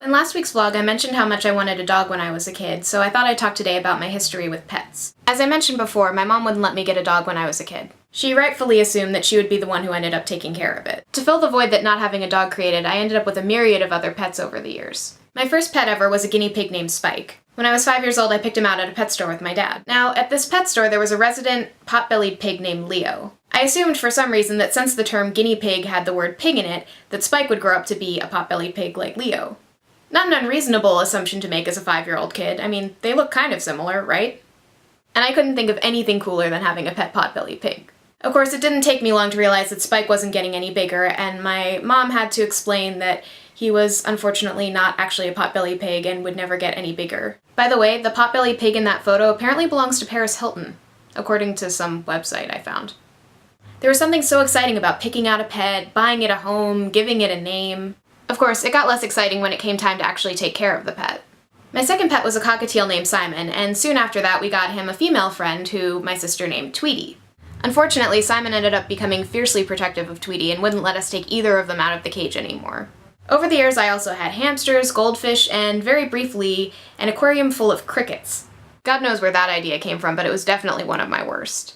In last week's vlog, I mentioned how much I wanted a dog when I was a kid, so I thought I'd talk today about my history with pets. As I mentioned before, my mom wouldn't let me get a dog when I was a kid. She rightfully assumed that she would be the one who ended up taking care of it. To fill the void that not having a dog created, I ended up with a myriad of other pets over the years. My first pet ever was a guinea pig named Spike. When I was 5 years old, I picked him out at a pet store with my dad. Now, at this pet store, there was a resident pot-bellied pig named Leo. I assumed for some reason that since the term guinea pig had the word pig in it, that Spike would grow up to be a pot-bellied pig like Leo. Not an unreasonable assumption to make as a 5-year-old kid. I mean, they look kind of similar, right? And I couldn't think of anything cooler than having a pet pot-bellied pig. Of course, it didn't take me long to realize that Spike wasn't getting any bigger, and my mom had to explain that he was unfortunately not actually a pot-bellied pig and would never get any bigger. By the way, the pot-bellied pig in that photo apparently belongs to Paris Hilton, according to some website I found. There was something so exciting about picking out a pet, buying it a home, giving it a name. Of course, it got less exciting when it came time to actually take care of the pet. My second pet was a cockatiel named Simon, and soon after that we got him a female friend who my sister named Tweety. Unfortunately, Simon ended up becoming fiercely protective of Tweety and wouldn't let us take either of them out of the cage anymore. Over the years, I also had hamsters, goldfish, and very briefly, an aquarium full of crickets. God knows where that idea came from, but it was definitely one of my worst.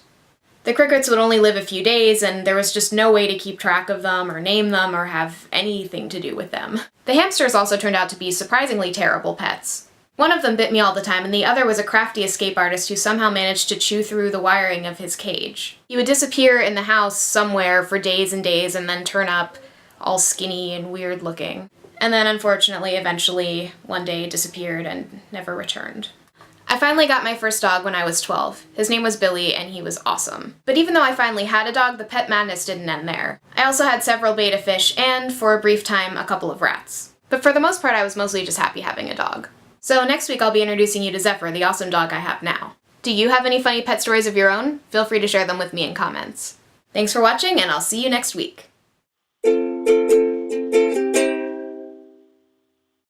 The crickets would only live a few days, and there was just no way to keep track of them, or name them, or have anything to do with them. The hamsters also turned out to be surprisingly terrible pets. One of them bit me all the time, and the other was a crafty escape artist who somehow managed to chew through the wiring of his cage. He would disappear in the house somewhere for days and days, and then turn up all skinny and weird looking. And then, unfortunately, eventually, one day disappeared and never returned. I finally got my first dog when I was 12. His name was Billy, and he was awesome. But even though I finally had a dog, the pet madness didn't end there. I also had several betta fish, and, for a brief time, a couple of rats. But for the most part, I was mostly just happy having a dog. So next week I'll be introducing you to Zephyr, the awesome dog I have now. Do you have any funny pet stories of your own? Feel free to share them with me in comments. Thanks for watching, and I'll see you next week.